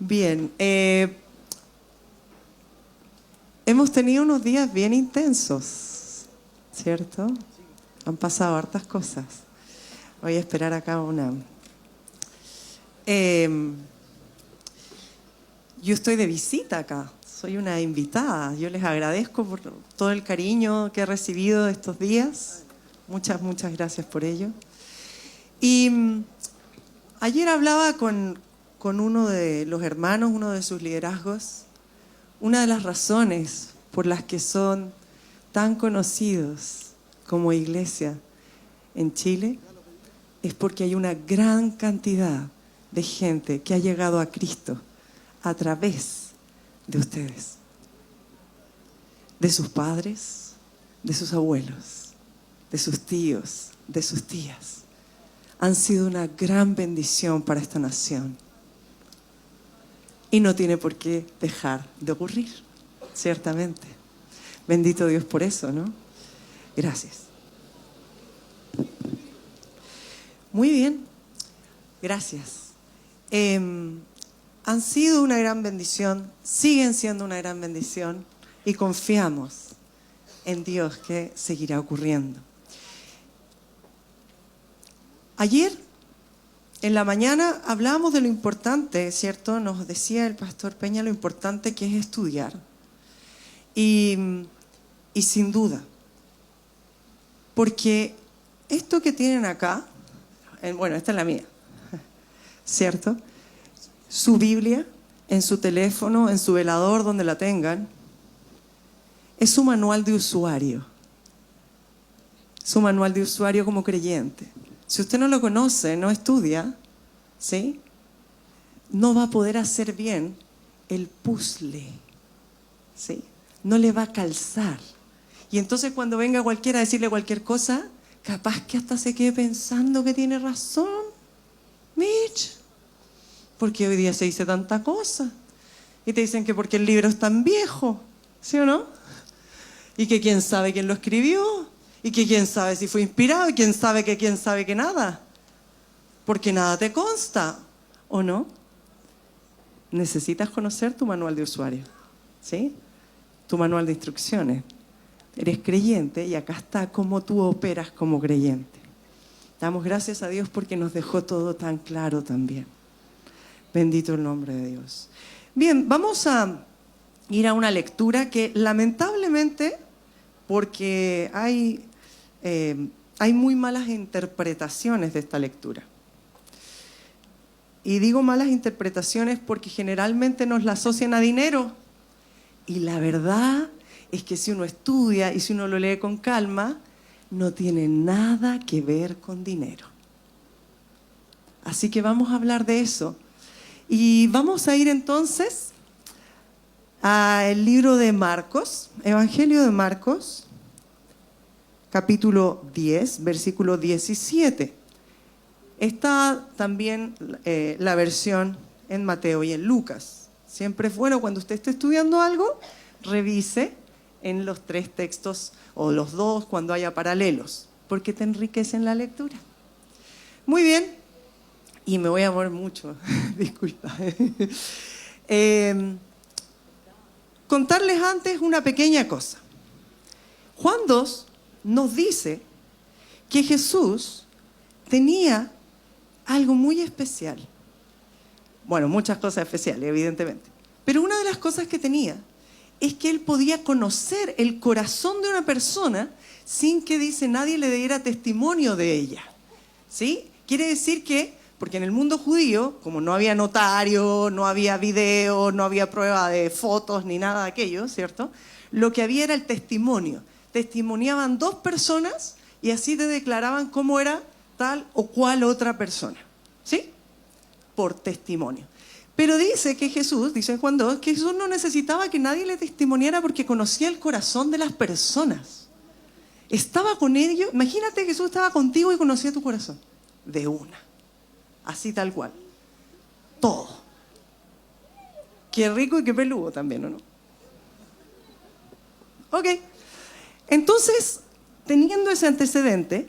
Bien, hemos tenido unos días bien intensos, ¿cierto? Han pasado hartas cosas. Voy a esperar acá una. Yo estoy de visita acá, soy una invitada. Yo les agradezco por todo el cariño que he recibido estos días. Muchas, muchas gracias por ello. Y ayer hablaba con uno de los hermanos, uno de sus liderazgos. Una de las razones por las que son tan conocidos como iglesia en Chile es porque hay una gran cantidad de gente que ha llegado a Cristo a través de ustedes, de sus padres, de sus abuelos, de sus tíos, de sus tías. Han sido una gran bendición para esta nación. Y no tiene por qué dejar de ocurrir, ciertamente. Bendito Dios por eso, ¿no? Gracias. Muy bien, gracias. Han sido una gran bendición, siguen siendo una gran bendición y confiamos en Dios que seguirá ocurriendo. Ayer, en la mañana, hablábamos de lo importante, ¿cierto? Nos decía el pastor Peña lo importante que es estudiar. Y sin duda, porque esto que tienen acá, bueno, esta es la mía, ¿cierto? Su Biblia, en su teléfono, en su velador, donde la tengan, es su manual de usuario. Su manual de usuario como creyente. Si usted no lo conoce, no estudia, ¿sí? No va a poder hacer bien el puzzle, ¿sí? No le va a calzar. Y entonces cuando venga cualquiera a decirle cualquier cosa, capaz que hasta se quede pensando que tiene razón, Mitch. Porque hoy día se dice tanta cosa. Y te dicen que porque el libro es tan viejo, ¿sí o no? Y que quién sabe quién lo escribió. Y que quién sabe si fue inspirado. Y quién sabe que nada. Porque nada te consta, ¿o no? Necesitas conocer tu manual de usuario, ¿sí? Tu manual de instrucciones. Eres creyente y acá está cómo tú operas como creyente. Damos gracias a Dios porque nos dejó todo tan claro también. Bendito el nombre de Dios. Bien, vamos a ir a una lectura que lamentablemente, porque hay muy malas interpretaciones de esta lectura. Y digo malas interpretaciones porque generalmente nos la asocian a dinero. Y la verdad es que si uno estudia y si uno lo lee con calma, no tiene nada que ver con dinero. Así que vamos a hablar de eso. Y vamos a ir entonces al libro de Marcos, Evangelio de Marcos, capítulo 10, versículo 17. Está también la versión en Mateo y en Lucas. Siempre es bueno cuando usted esté estudiando algo, revise en los tres textos o los dos cuando haya paralelos, porque te enriquecen la lectura. Muy bien. Y me voy a mover mucho, disculpa. Contarles antes una pequeña cosa. Juan 2 nos dice que Jesús tenía algo muy especial. Bueno, muchas cosas especiales, evidentemente. Pero una de las cosas que tenía es que él podía conocer el corazón de una persona sin que, dice, nadie le diera testimonio de ella. ¿Sí? Quiere decir que porque en el mundo judío, como no había notario, no había video, no había prueba de fotos ni nada de aquello, ¿cierto? Lo que había era el testimonio. Testimoniaban dos personas y así te declaraban cómo era tal o cual otra persona, ¿sí? Por testimonio. Pero dice que Jesús, dice en Juan 2, que Jesús no necesitaba que nadie le testimoniara porque conocía el corazón de las personas. Estaba con ellos. Imagínate que Jesús estaba contigo y conocía tu corazón. De una. Así tal cual. Todo. Qué rico y qué peludo también, ¿o no? Ok. Entonces, teniendo ese antecedente,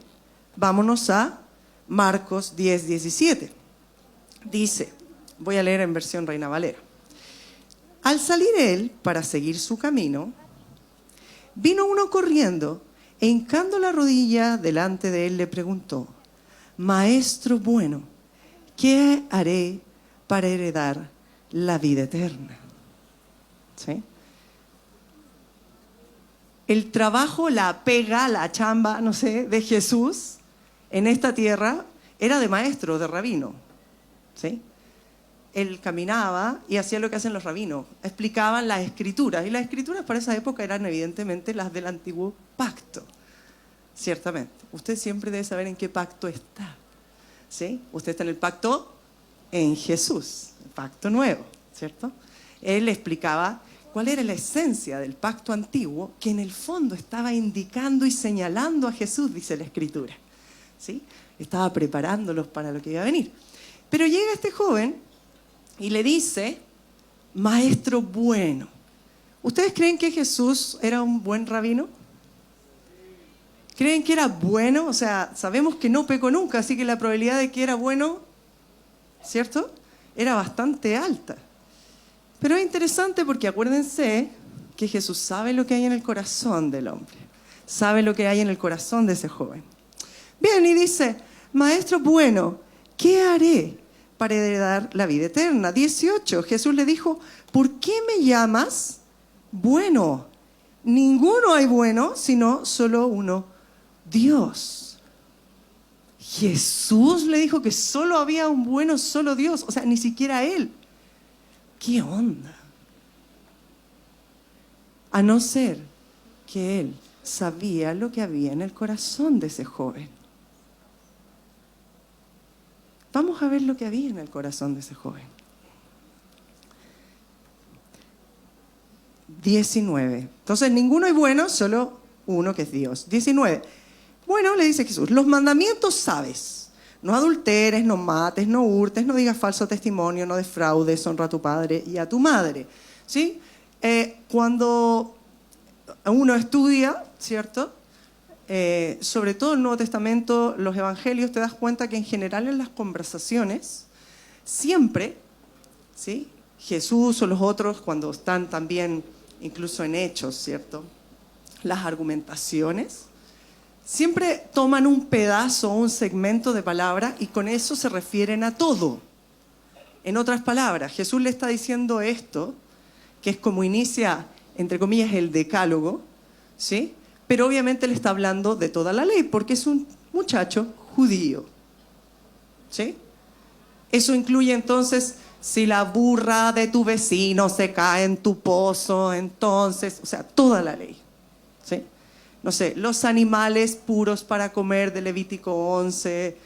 vámonos a Marcos 10, 17. Dice, Voy a leer en versión Reina Valera. Al salir él para seguir su camino, vino uno corriendo e hincando la rodilla delante de él le preguntó: Maestro bueno, ¿qué haré para heredar la vida eterna? ¿Sí? El trabajo, la pega, la chamba, no sé, de Jesús en esta tierra era de maestro, de rabino. ¿Sí? Él caminaba y hacía lo que hacen los rabinos, explicaban las escrituras. Y las escrituras para esa época eran evidentemente las del antiguo pacto. Ciertamente. Usted siempre debe saber en qué pacto está. ¿Sí? Usted está en el pacto en Jesús, el pacto nuevo, ¿cierto? Él explicaba cuál era la esencia del pacto antiguo, que en el fondo estaba indicando y señalando a Jesús, dice la Escritura. ¿Sí? Estaba preparándolos para lo que iba a venir. Pero llega este joven y le dice: Maestro bueno. ¿Ustedes creen que Jesús era un buen rabino? ¿Creen que era bueno? O sea, sabemos que no pecó nunca, así que la probabilidad de que era bueno, ¿cierto?, era bastante alta. Pero es interesante porque acuérdense que Jesús sabe lo que hay en el corazón del hombre. Sabe lo que hay en el corazón de ese joven. Bien, y dice: Maestro bueno, ¿qué haré para heredar la vida eterna? 18, Jesús le dijo: ¿por qué me llamas bueno? Ninguno hay bueno, sino solo uno, Dios. Jesús le dijo que solo había un bueno, solo Dios. O sea, ni siquiera Él. ¿Qué onda? A no ser que Él sabía lo que había en el corazón de ese joven. Vamos a ver lo que había en el corazón de ese joven. 19. Entonces, ninguno es bueno, solo uno que es Dios. 19. Bueno, le dice Jesús: los mandamientos sabes. No adulteres, no mates, no hurtes, no digas falso testimonio, no defraudes, honra a tu padre y a tu madre. ¿Sí? Cuando uno estudia, ¿cierto?, sobre todo el Nuevo Testamento, los evangelios, te das cuenta que en general en las conversaciones siempre, ¿sí?, Jesús o los otros, cuando están también incluso en Hechos, ¿cierto?, las argumentaciones, siempre toman un pedazo o un segmento de palabra y con eso se refieren a todo. En otras palabras, Jesús le está diciendo esto, que es como inicia, entre comillas, el decálogo, ¿sí?, pero obviamente le está hablando de toda la ley, porque es un muchacho judío. ¿Sí? Eso incluye entonces, si la burra de tu vecino se cae en tu pozo, entonces, o sea, toda la ley. ¿Sí? No sé, los animales puros para comer de Levítico 11,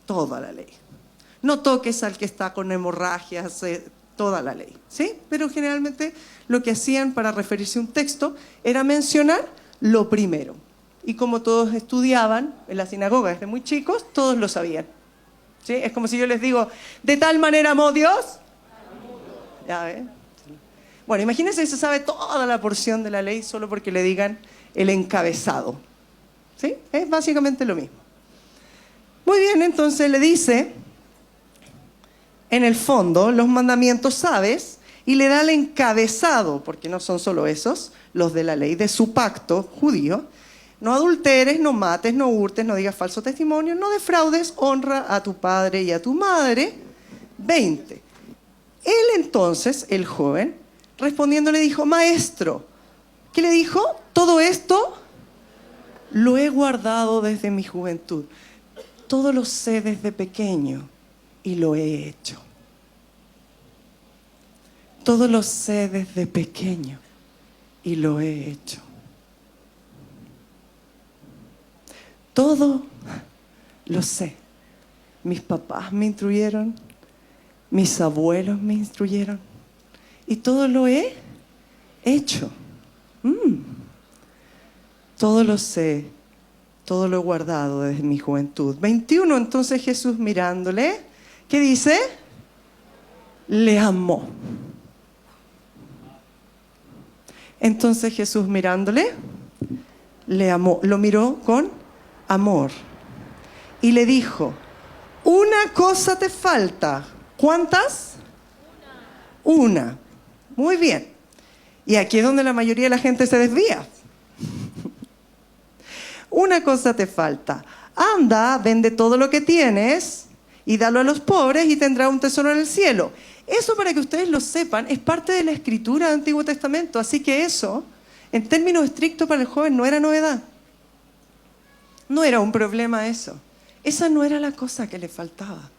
toda la ley. No toques al que está con hemorragias, toda la ley. ¿Sí? Pero generalmente lo que hacían para referirse a un texto era mencionar lo primero. Y como todos estudiaban en la sinagoga desde muy chicos, todos lo sabían. ¿Sí? Es como si yo les digo: de tal manera amó Dios. ¿Ya ven? Bueno, imagínense si se sabe toda la porción de la ley solo porque le digan el encabezado. ¿Sí? Es básicamente lo mismo. Muy bien, entonces le dice, en el fondo, los mandamientos sabes, y le da el encabezado, porque no son solo esos, los de la ley, de su pacto judío: no adulteres, no mates, no hurtes, no digas falso testimonio, no defraudes, honra a tu padre y a tu madre. 20. Él entonces, el joven, respondiendo le dijo: Maestro, ¿qué le dijo? Todo esto lo he guardado desde mi juventud. Todo lo sé desde pequeño y lo he hecho. Todo lo sé desde pequeño y lo he hecho. Todo lo sé. Mis papás me instruyeron, mis abuelos me instruyeron y todo lo he hecho. Todo lo sé, todo lo he guardado desde mi juventud. 21, entonces Jesús mirándole, ¿qué dice? Le amó. Entonces Jesús mirándole, le amó, lo miró con amor y le dijo: una cosa te falta. ¿Cuántas? Una. Muy bien. Y aquí es donde la mayoría de la gente se desvía. Una cosa te falta. Anda, vende todo lo que tienes y dalo a los pobres y tendrás un tesoro en el cielo. Eso, para que ustedes lo sepan, es parte de la escritura del Antiguo Testamento. Así que eso, en términos estrictos para el joven, no era novedad. No era un problema eso. Esa no era la cosa que le faltaba.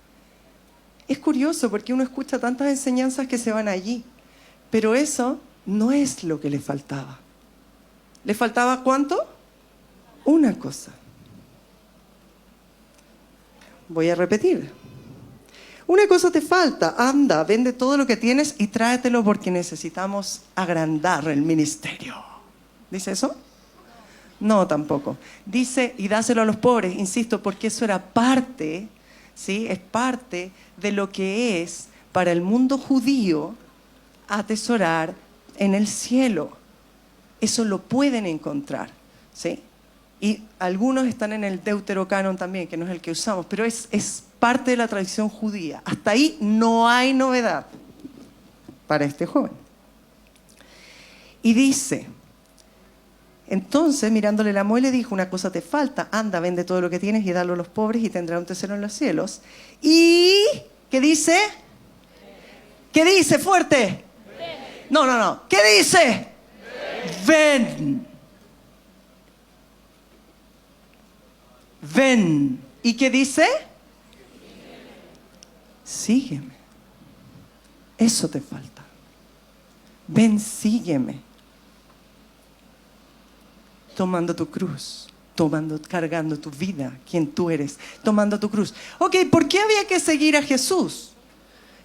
Es curioso porque uno escucha tantas enseñanzas que se van allí. Pero eso no es lo que le faltaba. ¿Le faltaba cuánto? Una cosa. Voy a repetir. Una cosa te falta. Anda, vende todo lo que tienes y tráetelo porque necesitamos agrandar el ministerio. ¿Dice eso? No, tampoco. Dice, y dáselo a los pobres, insisto, porque eso era parte, ¿sí? Es parte de lo que es para el mundo judío atesorar en el cielo. Eso lo pueden encontrar, ¿sí? Y algunos están en el Deuterocanon también, que no es el que usamos, pero es parte de la tradición judía. Hasta ahí no hay novedad para este joven. Y dice, entonces mirándole la muela le dijo, una cosa te falta, anda, vende todo lo que tienes y dalo a los pobres y tendrás un tesoro en los cielos. Y, ¿qué dice? ¿Qué dice fuerte? No. ¿Qué dice? Ven. Ven. ¿Y qué dice? Sígueme. Eso te falta. Ven, sígueme. Tomando tu cruz, cargando tu vida, quien tú eres, tomando tu cruz. Ok, ¿por qué había que seguir a Jesús?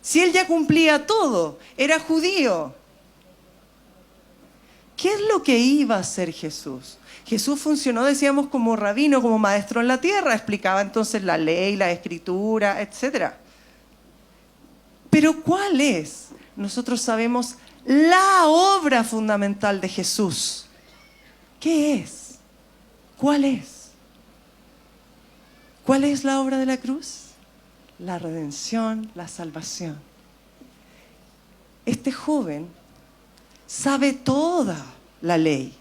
Si él ya cumplía todo, era judío. ¿Qué es lo que iba a hacer Jesús? Jesús funcionó, decíamos, como rabino, como maestro en la tierra, explicaba entonces la ley, la escritura, etc. Pero ¿cuál es? Nosotros sabemos la obra fundamental de Jesús. ¿Qué es? ¿Cuál es? ¿Cuál es la obra de la cruz? La redención, la salvación. Este joven sabe toda la ley.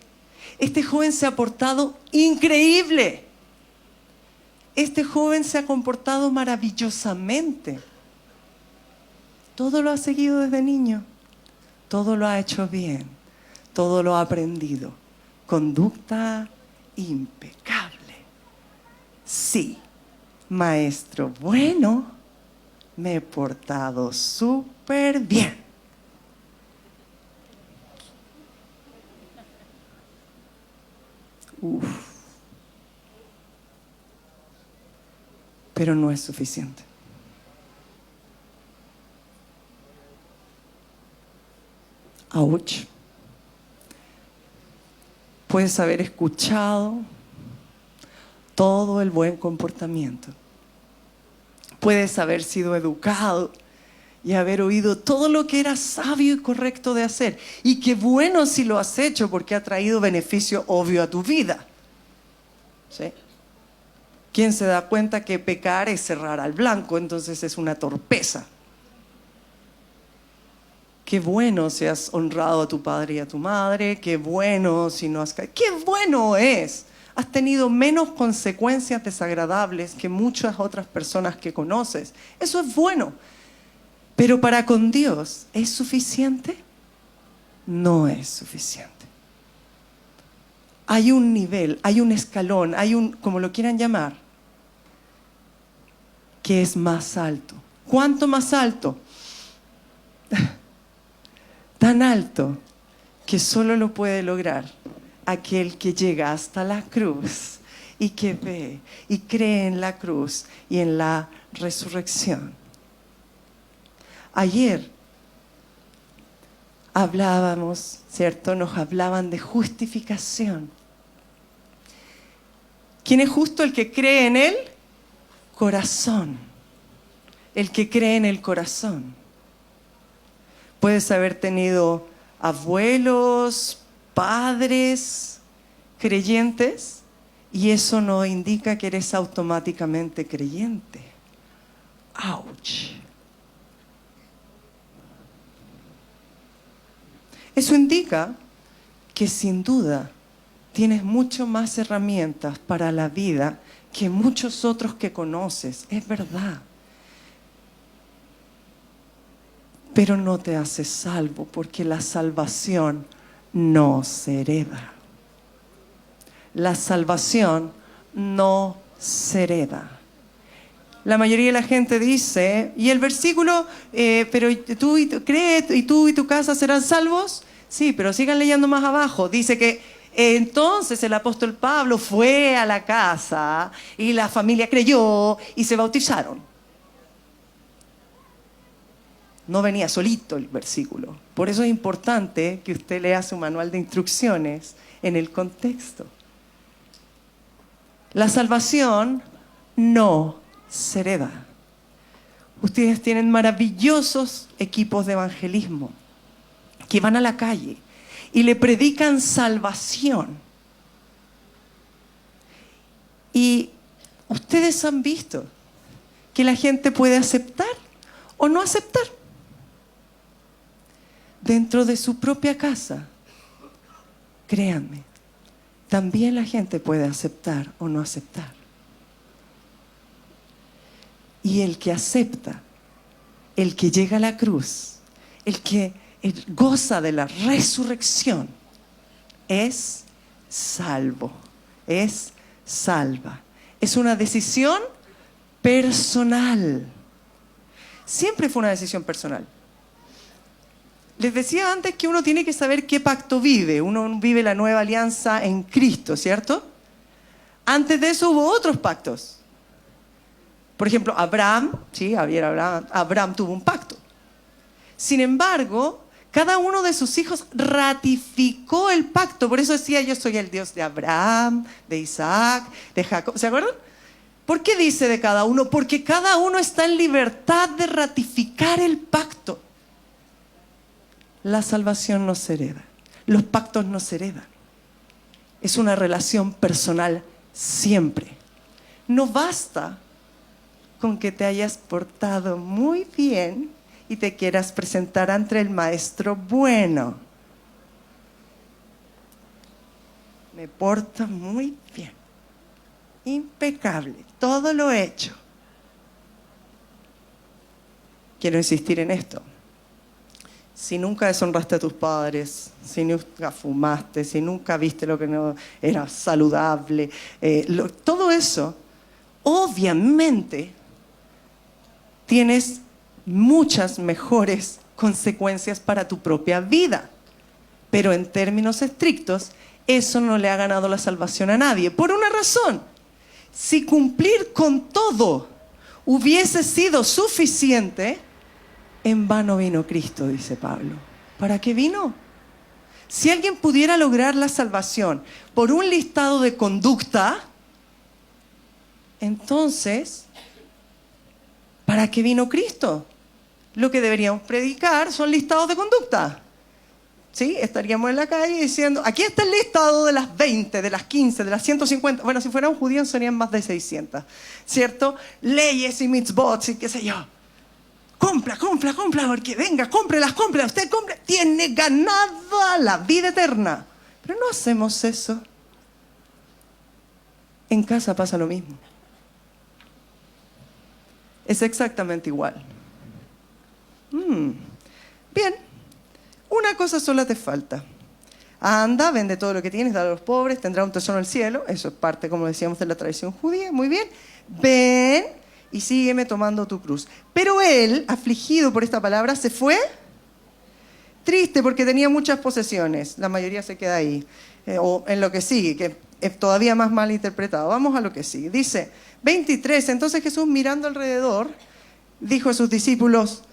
Este joven se ha portado increíble. Este joven se ha comportado maravillosamente. Todo lo ha seguido desde niño. Todo lo ha hecho bien. Todo lo ha aprendido. Conducta impecable. Sí, maestro bueno, me he portado súper bien. Pero no es suficiente. Ouch. Puedes haber escuchado todo el buen comportamiento. Puedes haber sido educado y haber oído todo lo que era sabio y correcto de hacer. Y qué bueno si lo has hecho porque ha traído beneficio obvio a tu vida. ¿Sí? ¿Quién se da cuenta que pecar es cerrar al blanco? Entonces es una torpeza. Qué bueno si has honrado a tu padre y a tu madre. Qué bueno si no has caído. ¡Qué bueno es! Has tenido menos consecuencias desagradables que muchas otras personas que conoces. Eso es bueno. Pero para con Dios, ¿es suficiente? No es suficiente. Hay un nivel, hay un escalón, hay un, como lo quieran llamar, que es más alto. ¿Cuánto más alto? Tan alto que solo lo puede lograr aquel que llega hasta la cruz y que ve y cree en la cruz y en la resurrección. Ayer hablábamos, ¿cierto? Nos hablaban de justificación. ¿Quién es justo? El que cree en el corazón. El que cree en el corazón. Puedes haber tenido abuelos, padres creyentes y eso no indica que eres automáticamente creyente. ¡Auch! Eso indica que sin duda tienes mucho más herramientas para la vida que muchos otros que conoces. Es verdad. Pero no te haces salvo, porque la salvación no se hereda. La salvación no se hereda. La mayoría de la gente dice, y el versículo, pero tú y tu casa serán salvos. Sí, pero sigan leyendo más abajo. Dice que entonces el apóstol Pablo fue a la casa y la familia creyó y se bautizaron. No venía solito el versículo. Por eso es importante que usted lea su manual de instrucciones en el contexto. La salvación no se hereda. Ustedes tienen maravillosos equipos de evangelismo que van a la calle y le predican salvación. Y ustedes han visto que la gente puede aceptar o no aceptar. Dentro de su propia casa, créanme, también la gente puede aceptar o no aceptar. Y el que acepta, el que llega a la cruz, el que goza de la resurrección, es salvo, es salva. Es una decisión personal. Siempre fue una decisión personal. Les decía antes que uno tiene que saber qué pacto vive. Uno vive la nueva alianza en Cristo, ¿cierto? Antes de eso hubo otros pactos. Por ejemplo, Abraham tuvo un pacto. Sin embargo, cada uno de sus hijos ratificó el pacto. Por eso decía, yo soy el Dios de Abraham, de Isaac, de Jacob. ¿Se acuerdan? ¿Por qué dice de cada uno? Porque cada uno está en libertad de ratificar el pacto. La salvación no se hereda. Los pactos no se heredan. Es una relación personal siempre. No basta con que te hayas portado muy bien y te quieras presentar ante el maestro bueno. Me porto muy bien. Impecable. Todo lo he hecho. Quiero insistir en esto. Si nunca deshonraste a tus padres, si nunca fumaste, si nunca viste lo que no era saludable, todo eso, obviamente, tienes muchas mejores consecuencias para tu propia vida. Pero en términos estrictos, eso no le ha ganado la salvación a nadie. Por una razón, si cumplir con todo hubiese sido suficiente, en vano vino Cristo, dice Pablo. ¿Para qué vino? Si alguien pudiera lograr la salvación por un listado de conducta, entonces, ¿para qué vino Cristo? Lo que deberíamos predicar son listados de conducta. ¿Sí? Estaríamos en la calle diciendo, aquí está el listado de las 20, de las 15, de las 150. Bueno, si fuera un judío serían más de 600, ¿cierto? Leyes y mitzvot y qué sé yo. Compra, porque venga, cómprelas, usted compre, tiene ganada la vida eterna. Pero no hacemos eso. En casa pasa lo mismo. Es exactamente igual. Bien, una cosa sola te falta. Anda, vende todo lo que tienes, dale a los pobres, tendrá un tesoro en el cielo. Eso es parte, como decíamos, de la tradición judía. Muy bien. Ven y sígueme tomando tu cruz. Pero él, afligido por esta palabra, se fue triste porque tenía muchas posesiones. La mayoría se queda ahí. O en lo que sigue, que es todavía más mal interpretado. Vamos a lo que sigue. Dice 23, entonces Jesús, mirando alrededor, dijo a sus discípulos,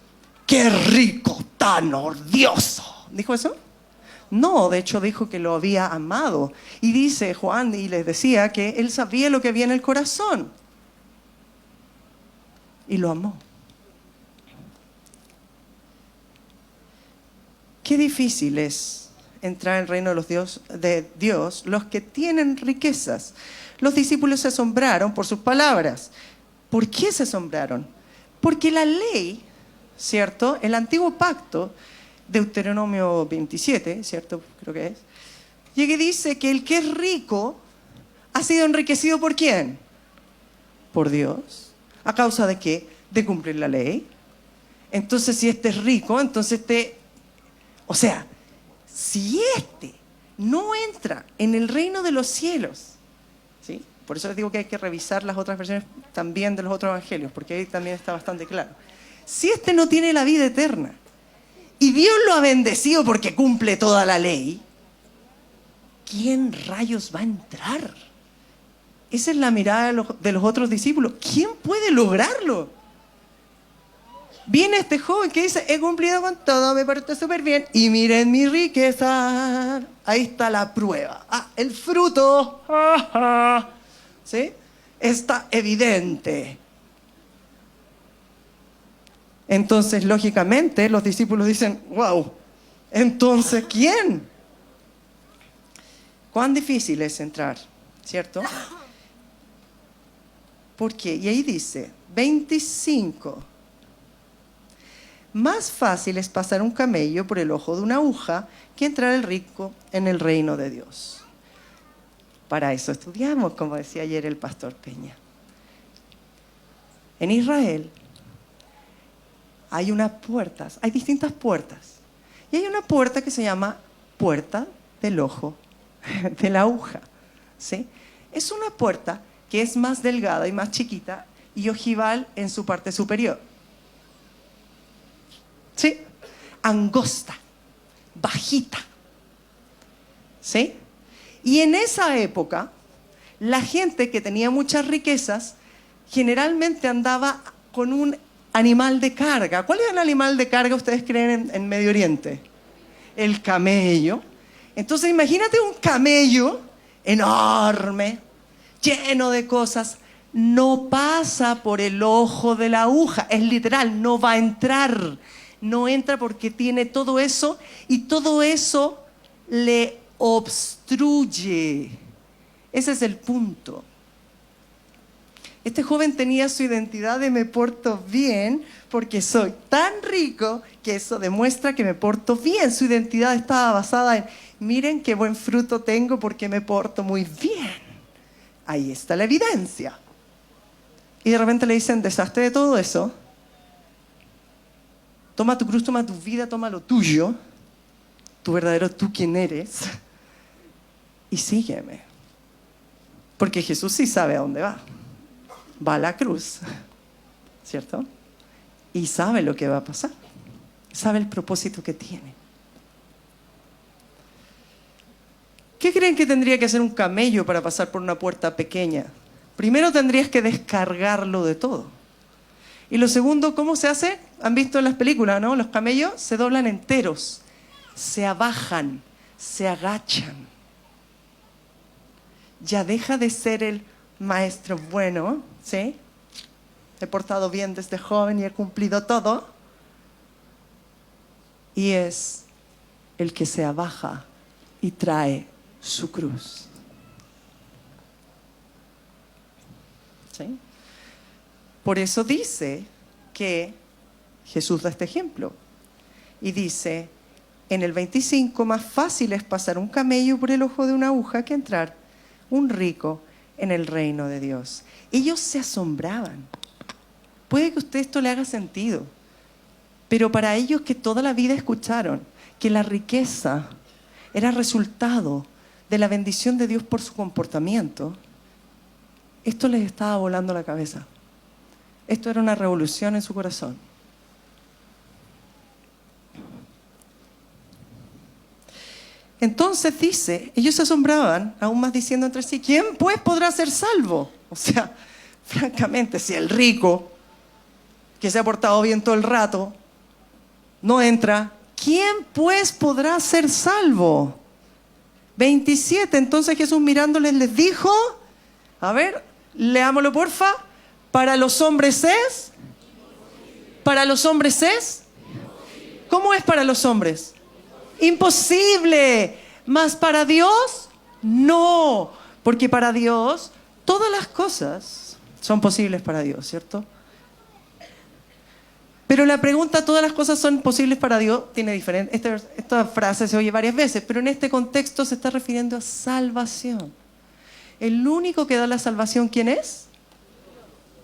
¡qué rico, tan odioso! ¿Dijo eso? No, de hecho dijo que lo había amado. Y dice Juan, y les decía que él sabía lo que había en el corazón. Y lo amó. Qué difícil es entrar en el reino de Dios los que tienen riquezas. Los discípulos se asombraron por sus palabras. ¿Por qué se asombraron? Porque la ley, ¿cierto? El antiguo pacto Deuteronomio 27, ¿cierto? Creo que es. Y que dice que el que es rico ha sido enriquecido ¿por quién? Por Dios. ¿A causa de qué? De cumplir la ley. Entonces, si este es rico, entonces o sea, si este no entra en el reino de los cielos, ¿sí? Por eso les digo que hay que revisar las otras versiones también de los otros evangelios, porque ahí también está bastante claro. Si este no tiene la vida eterna, y Dios lo ha bendecido porque cumple toda la ley, ¿quién rayos va a entrar? Esa es la mirada de los otros discípulos. ¿Quién puede lograrlo? Viene este joven que dice, he cumplido con todo, me porto súper bien, y miren mi riqueza. Ahí está la prueba. Ah, el fruto. ¿Sí? Está evidente. Entonces, lógicamente, los discípulos dicen, wow, entonces, ¿quién? ¿Cuán difícil es entrar? ¿Cierto? ¿Por qué? Y ahí dice, 25. Más fácil es pasar un camello por el ojo de una aguja que entrar el rico en el reino de Dios. Para eso estudiamos, como decía ayer el pastor Peña. En Israel hay unas puertas, hay distintas puertas. Y hay una puerta que se llama puerta del ojo de la aguja. ¿Sí? Es una puerta que es más delgada y más chiquita y ojival en su parte superior. ¿Sí? Angosta, bajita. ¿Sí? Y en esa época, la gente que tenía muchas riquezas generalmente andaba con un animal de carga. ¿Cuál es el animal de carga ustedes creen en Medio Oriente? El camello. Entonces imagínate un camello enorme, lleno de cosas. No pasa por el ojo de la aguja. Es literal, no va a entrar. No entra porque tiene todo eso y todo eso le obstruye. Ese es el punto. Este joven tenía su identidad de me porto bien porque soy tan rico que eso demuestra que me porto bien. Su identidad estaba basada en miren qué buen fruto tengo porque me porto muy bien. Ahí está la evidencia. Y de repente le dicen, deshazte de todo eso. Toma tu cruz, toma tu vida, toma lo tuyo, tu verdadero tú quién eres, y sígueme. Porque Jesús sí sabe a dónde va. Va a la cruz, ¿cierto? Y sabe lo que va a pasar. Sabe el propósito que tiene. ¿Qué creen que tendría que hacer un camello para pasar por una puerta pequeña? Primero tendrías que descargarlo de todo. Y lo segundo, ¿cómo se hace? Han visto en las películas, ¿no? Los camellos se doblan enteros, se abajan, se agachan. Ya deja de ser el maestro bueno, ¿sí? He portado bien desde joven y he cumplido todo. Y es el que se abaja y trae su cruz. ¿Sí? Por eso dice que Jesús da este ejemplo. Y dice, en el 25, más fácil es pasar un camello por el ojo de una aguja que entrar un rico en el reino de Dios. Ellos se asombraban. Puede que a usted esto le haga sentido, pero para ellos que toda la vida escucharon que la riqueza era resultado de la bendición de Dios por su comportamiento, esto les estaba volando la cabeza. Esto era una revolución en su corazón. Entonces dice, ellos se asombraban, aún más diciendo entre sí, ¿quién pues podrá ser salvo? O sea, francamente, si el rico, que se ha portado bien todo el rato, no entra, ¿quién pues podrá ser salvo? 27, entonces Jesús mirándoles les dijo, a ver, leámoslo porfa. Para los hombres es. Para los hombres es. ¿Cómo es para los hombres? Imposible. Mas para Dios, no. Porque para Dios, todas las cosas son posibles para Dios, ¿cierto? Pero la pregunta, ¿todas las cosas son posibles para Dios? Tiene diferente. Esta frase se oye varias veces, pero en este contexto se está refiriendo a salvación. El único que da la salvación, ¿quién es?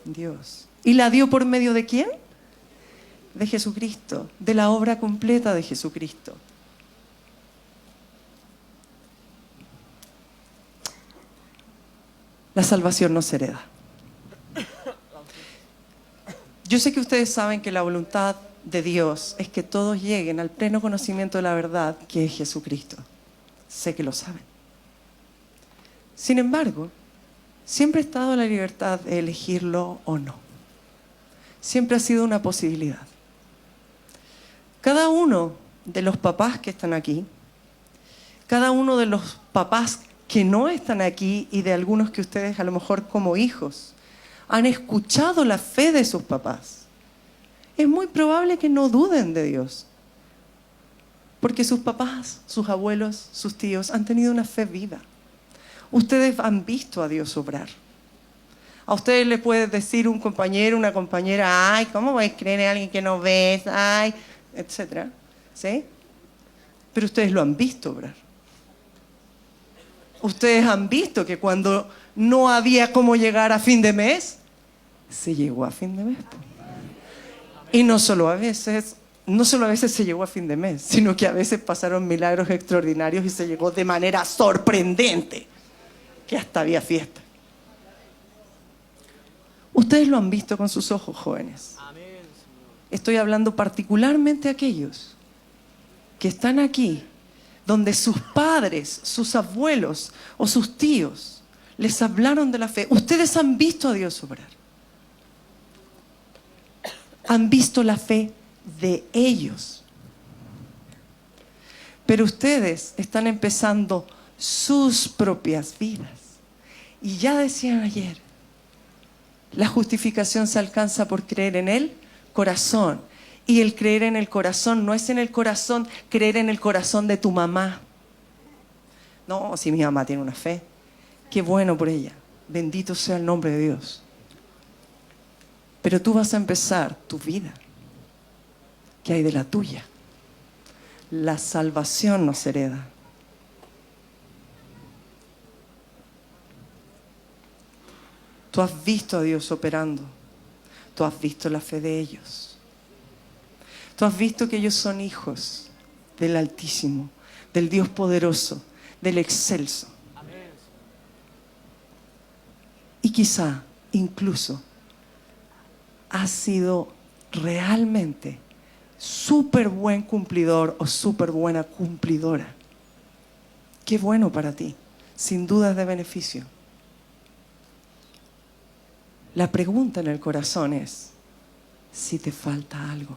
Dios. ¿Y la dio por medio de quién? De Jesucristo, de la obra completa de Jesucristo. La salvación no se hereda. Yo sé que ustedes saben que la voluntad de Dios es que todos lleguen al pleno conocimiento de la verdad que es Jesucristo. Sé que lo saben. Sin embargo, siempre ha estado la libertad de elegirlo o no. Siempre ha sido una posibilidad. Cada uno de los papás que están aquí, cada uno de los papás que no están aquí y de algunos que ustedes a lo mejor como hijos han escuchado la fe de sus papás, es muy probable que no duden de Dios. Porque sus papás, sus abuelos, sus tíos han tenido una fe viva. Ustedes han visto a Dios obrar. A ustedes les puede decir un compañero, una compañera, ay, ¿cómo vais a creer en alguien que no ves? Ay, etcétera. ¿Sí? Pero ustedes lo han visto obrar. Ustedes han visto que cuando no había cómo llegar a fin de mes, se llegó a fin de mes. Y no solo a veces se llegó a fin de mes, sino que a veces pasaron milagros extraordinarios y se llegó de manera sorprendente, que hasta había fiesta. Ustedes lo han visto con sus ojos, jóvenes. Estoy hablando particularmente a aquellos que están aquí, donde sus padres, sus abuelos o sus tíos les hablaron de la fe. Ustedes han visto a Dios obrar. Han visto la fe de ellos. Pero ustedes están empezando sus propias vidas. Y ya decían ayer, la justificación se alcanza por creer en el corazón. Y el creer en el corazón no es en el corazón, creer en el corazón de tu mamá. No, si mi mamá tiene una fe, qué bueno por ella. Bendito sea el nombre de Dios. Pero tú vas a empezar tu vida. ¿Qué hay de la tuya? La salvación nos hereda. Tú has visto a Dios operando. Tú has visto la fe de ellos. Tú has visto que ellos son hijos del Altísimo, del Dios poderoso, del excelso. Y quizá, incluso, has sido realmente súper buen cumplidor o súper buena cumplidora. Qué bueno para ti, sin duda es de beneficio. La pregunta en el corazón es si te falta algo.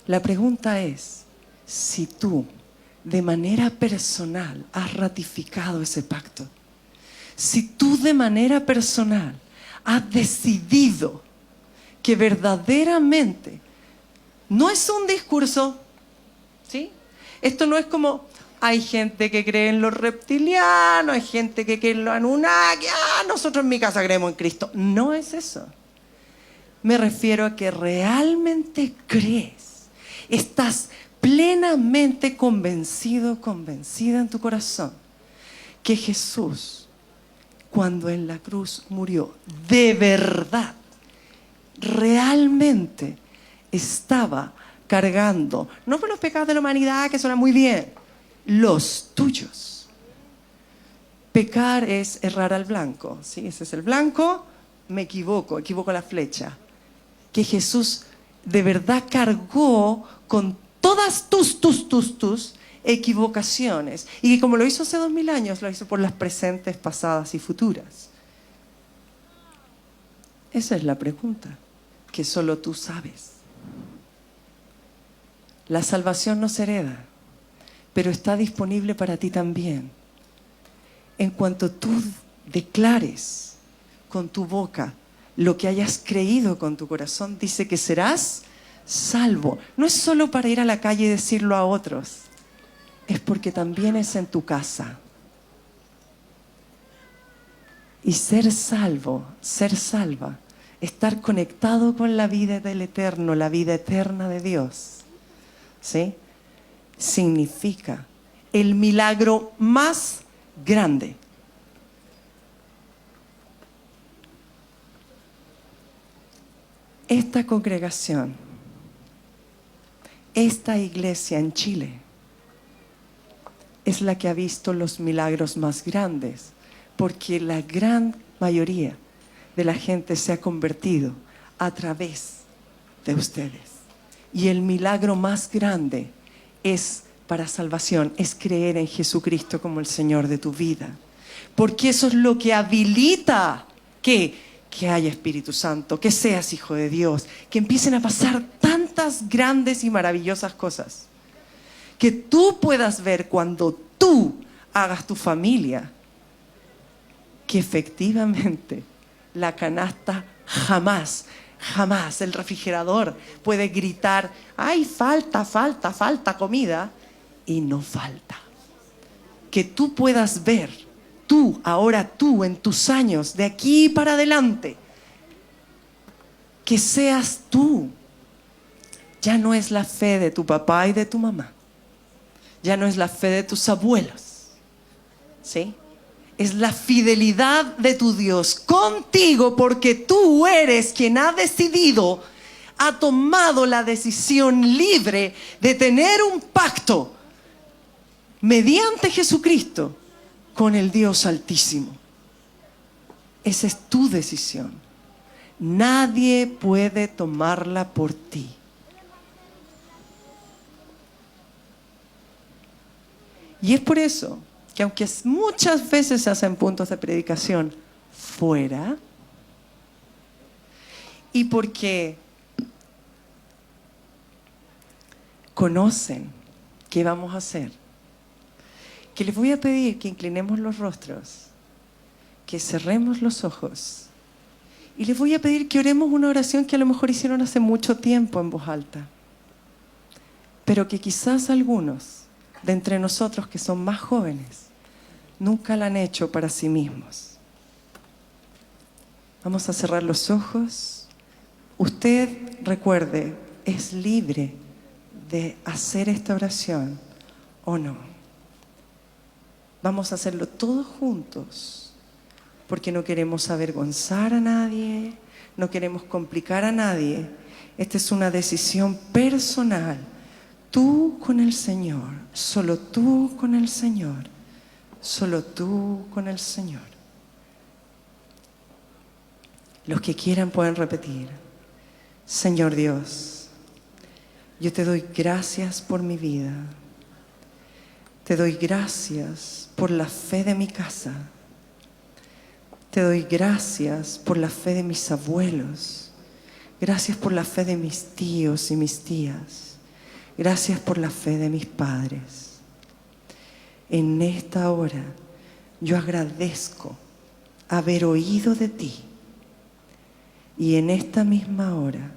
La pregunta es si tú de manera personal has ratificado ese pacto. Si tú de manera personal has decidido que verdaderamente no es un discurso, ¿sí? Esto no es como, hay gente que cree en los reptilianos, hay gente que cree en los Anunnaki, nosotros en mi casa creemos en Cristo. No es eso. Me refiero a que realmente crees, estás plenamente convencido, convencida en tu corazón que Jesús, cuando en la cruz murió, de verdad, realmente estaba cargando, no por los pecados de la humanidad, que suena muy bien, los tuyos. Pecar es errar al blanco, ¿sí? Ese es el blanco, me equivoco la flecha. Que Jesús de verdad cargó con todas tus equivocaciones. Y que como lo hizo hace 2000 años, lo hizo por las presentes, pasadas y futuras. Esa es la pregunta que solo tú sabes. La salvación no se hereda, pero está disponible para ti también. En cuanto tú declares con tu boca lo que hayas creído con tu corazón, dice que serás salvo. No es solo para ir a la calle y decirlo a otros, es porque también es en tu casa. Y ser salvo, ser salva, estar conectado con la vida del Eterno, la vida eterna de Dios, ¿sí? Significa el milagro más grande. Esta congregación, esta iglesia en Chile, es la que ha visto los milagros más grandes, porque la gran mayoría de la gente se ha convertido a través de ustedes. Y el milagro más grande es para salvación, es creer en Jesucristo como el Señor de tu vida. Porque eso es lo que habilita que haya Espíritu Santo, que seas hijo de Dios, que empiecen a pasar tantas grandes y maravillosas cosas. Que tú puedas ver cuando tú hagas tu familia, que efectivamente la canasta jamás, el refrigerador puede gritar, ¡ay, falta comida! Y no falta. Que tú puedas ver, ahora tú, en tus años, de aquí para adelante, que seas tú. Ya no es la fe de tu papá y de tu mamá. Ya no es la fe de tus abuelos, ¿sí? Es la fidelidad de tu Dios contigo, porque tú eres quien ha tomado la decisión libre de tener un pacto mediante Jesucristo con el Dios Altísimo. Esa es tu decisión. Nadie puede tomarla por ti. Y es por eso que aunque muchas veces se hacen puntos de predicación fuera, y porque conocen qué vamos a hacer, que les voy a pedir que inclinemos los rostros, que cerremos los ojos, y les voy a pedir que oremos una oración que a lo mejor hicieron hace mucho tiempo en voz alta, pero que quizás algunos de entre nosotros que son más jóvenes nunca la han hecho para sí mismos. Vamos a cerrar los ojos. Usted, recuerde, es libre de hacer esta oración o no. Vamos a hacerlo todos juntos, porque no queremos avergonzar a nadie, no queremos complicar a nadie. Esta es una decisión personal. Tú con el Señor, solo tú con el Señor, solo tú con el Señor. Los que quieran pueden repetir: Señor Dios, yo te doy gracias por mi vida. Te doy gracias por la fe de mi casa. Te doy gracias por la fe de mis abuelos. Gracias por la fe de mis tíos y mis tías. Gracias por la fe de mis padres. En esta hora yo agradezco haber oído de ti. Y en esta misma hora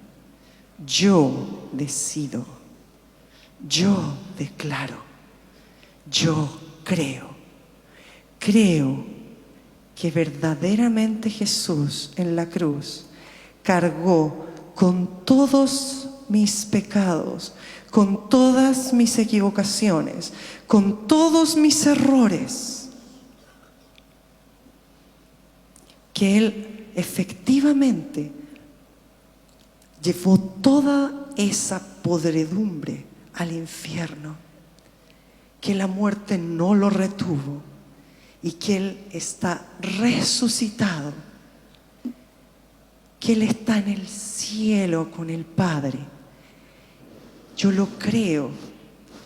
yo decido, yo declaro, yo creo que verdaderamente Jesús en la cruz cargó con todos mis pecados, con todas mis equivocaciones, con todos mis errores, que Él efectivamente llevó toda esa podredumbre al infierno, que la muerte no lo retuvo y que Él está resucitado, que Él está en el cielo con el Padre. Yo lo creo,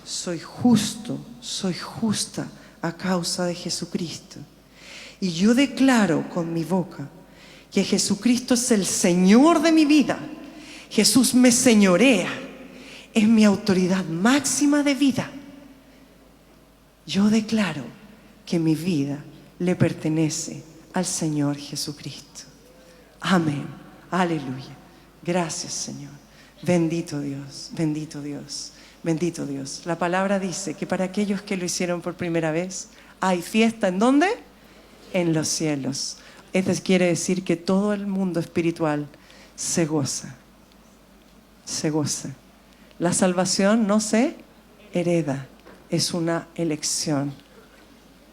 soy justo, soy justa a causa de Jesucristo. Y yo declaro con mi boca que Jesucristo es el Señor de mi vida. Jesús me señorea, es mi autoridad máxima de vida. Yo declaro que mi vida le pertenece al Señor Jesucristo. Amén. Aleluya. Gracias, Señor. Bendito Dios, bendito Dios, bendito Dios. La palabra dice que para aquellos que lo hicieron por primera vez, hay fiesta. ¿En dónde? En los cielos. Esto quiere decir que todo el mundo espiritual se goza. Se goza. La salvación no se hereda, es una elección.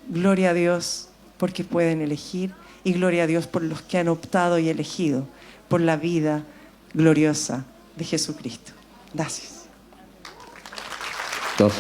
Gloria a Dios porque pueden elegir, y gloria a Dios por los que han optado y elegido por la vida gloriosa de Jesucristo. Gracias. Dos.